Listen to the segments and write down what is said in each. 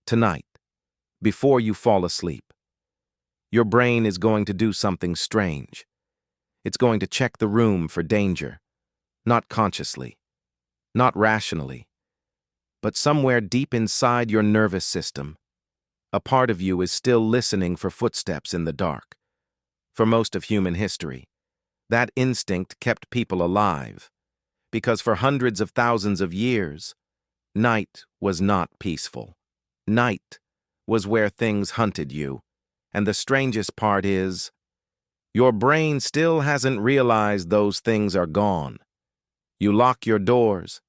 Tonight, before you fall asleep, your brain is going to do something strange. It's going to check the room for danger, not consciously, not rationally, but somewhere deep inside your nervous system, a part of you is still listening for footsteps in the dark. For most of human history, that instinct kept people alive, because for hundreds of thousands of years, night was not peaceful. Night was where things hunted you, and the strangest part is, your brain still hasn't realized those things are gone. You lock your doors,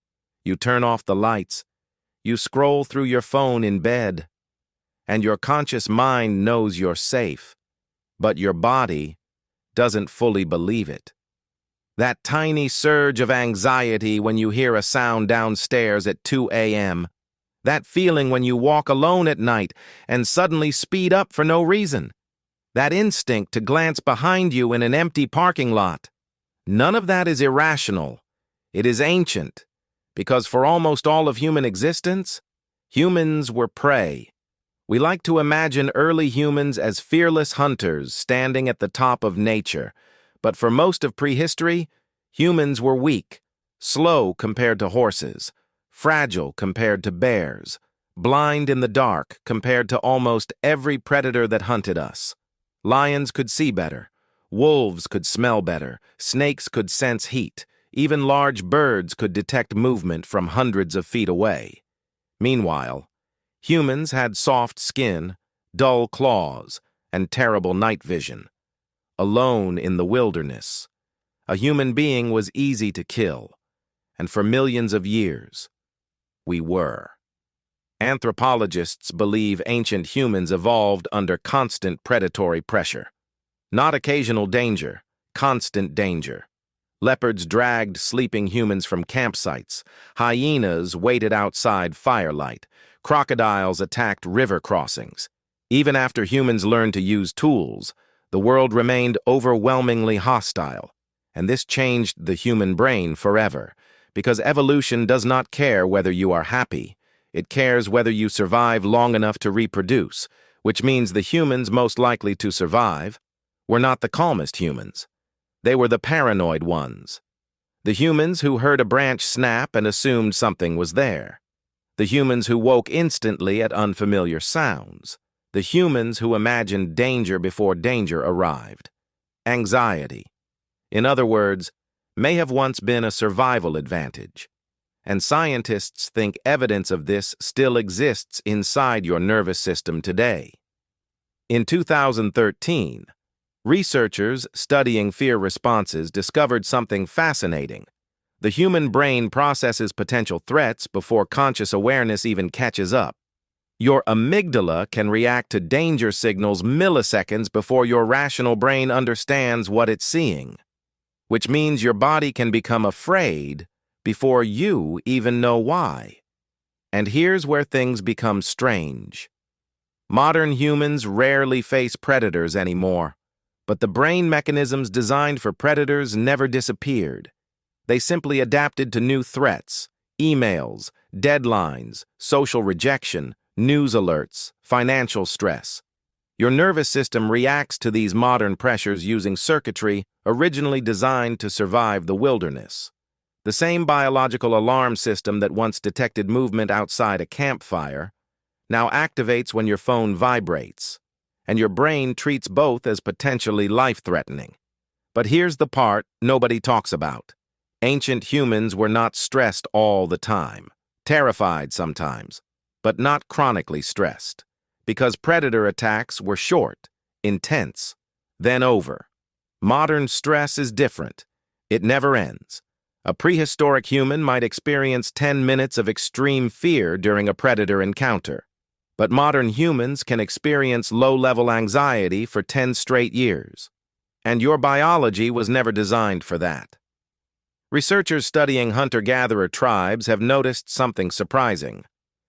you turn off the lights, you scroll through your phone in bed, and your conscious mind knows you're safe, but your body doesn't fully believe it. That tiny surge of anxiety when you hear a sound downstairs at 2 a.m., that feeling when you walk alone at night and suddenly speed up for no reason, that instinct to glance behind you in an empty parking lot, none of that is irrational. It is ancient, because for almost all of human existence, humans were prey. We like to imagine early humans as fearless hunters standing at the top of nature, but for most of prehistory, humans were weak, slow compared to horses, fragile compared to bears, blind in the dark compared to almost every predator that hunted us. Lions could see better, wolves could smell better, snakes could sense heat, even large birds could detect movement from hundreds of feet away. Meanwhile, humans had soft skin, dull claws, and terrible night vision. Alone in the wilderness, a human being was easy to kill, and for millions of years, we were. Anthropologists believe ancient humans evolved under constant predatory pressure. Not occasional danger, constant danger. Leopards dragged sleeping humans from campsites. Hyenas waited outside firelight. Crocodiles attacked river crossings. Even after humans learned to use tools, the world remained overwhelmingly hostile. And this changed the human brain forever, because evolution does not care whether you are happy. It cares whether you survive long enough to reproduce, which means the humans most likely to survive were not the calmest humans. They were the paranoid ones. The humans who heard a branch snap and assumed something was there. The humans who woke instantly at unfamiliar sounds. The humans who imagined danger before danger arrived. Anxiety, in other words, may have once been a survival advantage. And scientists think evidence of this still exists inside your nervous system today. In 2013, researchers studying fear responses discovered something fascinating. The human brain processes potential threats before conscious awareness even catches up. Your amygdala can react to danger signals milliseconds before your rational brain understands what it's seeing, which means your body can become afraid before you even know why. And here's where things become strange. Modern humans rarely face predators anymore, but the brain mechanisms designed for predators never disappeared. They simply adapted to new threats, emails, deadlines, social rejection, news alerts, financial stress. Your nervous system reacts to these modern pressures using circuitry originally designed to survive the wilderness. The same biological alarm system that once detected movement outside a campfire now activates when your phone vibrates, and your brain treats both as potentially life-threatening. But here's the part nobody talks about. Ancient humans were not stressed all the time, terrified sometimes, but not chronically stressed, because predator attacks were short, intense, then over. Modern stress is different. It never ends. A prehistoric human might experience 10 minutes of extreme fear during a predator encounter, but modern humans can experience low-level anxiety for 10 straight years. And your biology was never designed for that. Researchers studying hunter-gatherer tribes have noticed something surprising.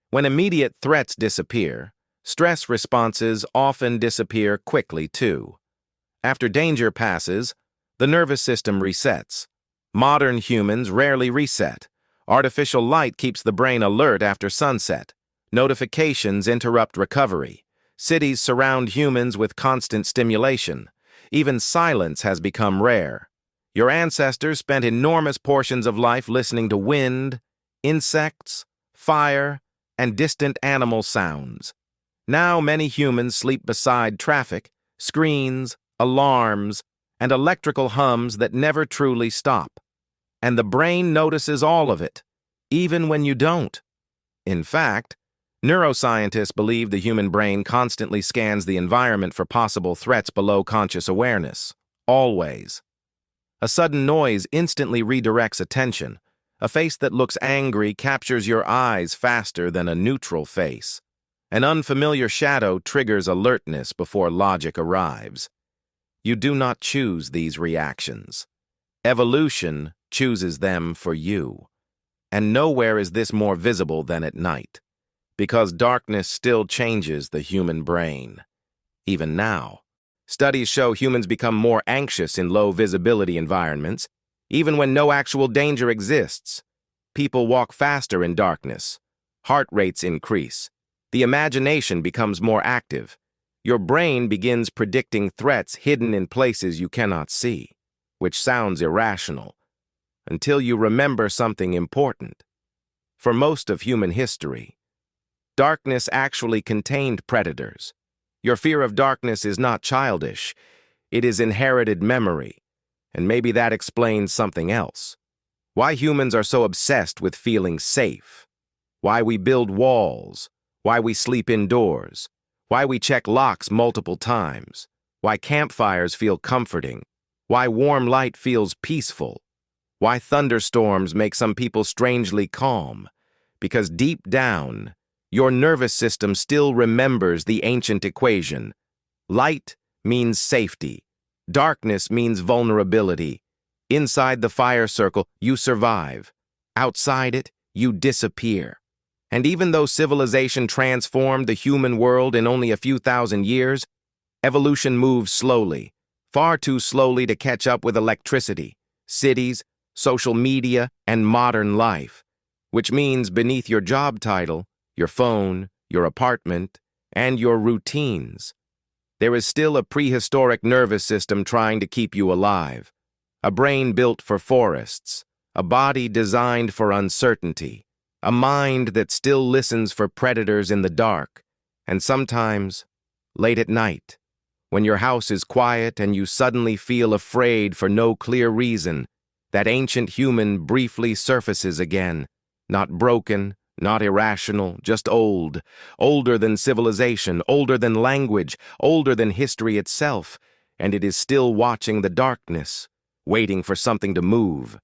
When immediate threats disappear, stress responses often disappear quickly too. After danger passes, the nervous system resets. Modern humans rarely reset. Artificial light keeps the brain alert after sunset. Notifications interrupt recovery. Cities surround humans with constant stimulation. Even silence has become rare. Your ancestors spent enormous portions of life listening to wind, insects, fire, and distant animal sounds. Now many humans sleep beside traffic, screens, alarms, and electrical hums that never truly stop. And the brain notices all of it, even when you don't. In fact, neuroscientists believe the human brain constantly scans the environment for possible threats below conscious awareness, always. A sudden noise instantly redirects attention. A face that looks angry captures your eyes faster than a neutral face. An unfamiliar shadow triggers alertness before logic arrives. You do not choose these reactions. Evolution chooses them for you. And nowhere is this more visible than at night, because darkness still changes the human brain. Even now, studies show humans become more anxious in low-visibility environments, even when no actual danger exists. People walk faster in darkness. Heart rates increase. The imagination becomes more active. Your brain begins predicting threats hidden in places you cannot see, which sounds irrational, until you remember something important. For most of human history, darkness actually contained predators. Your fear of darkness is not childish. It is inherited memory, and maybe that explains something else. Why humans are so obsessed with feeling safe. Why we build walls. Why we sleep indoors. Why we check locks multiple times. Why campfires feel comforting. Why warm light feels peaceful. Why thunderstorms make some people strangely calm. Because deep down, your nervous system still remembers the ancient equation. Light means safety. Darkness means vulnerability. Inside the fire circle, you survive. Outside it, you disappear. And even though civilization transformed the human world in only a few thousand years, evolution moves slowly, far too slowly to catch up with electricity, cities, social media, and modern life. Which means beneath your job title, your phone, your apartment, and your routines, there is still a prehistoric nervous system trying to keep you alive. A brain built for forests, a body designed for uncertainty, a mind that still listens for predators in the dark, and sometimes, late at night, when your house is quiet and you suddenly feel afraid for no clear reason, that ancient human briefly surfaces again, not broken, not irrational, just old, older than civilization, older than language, older than history itself, and it is still watching the darkness, waiting for something to move.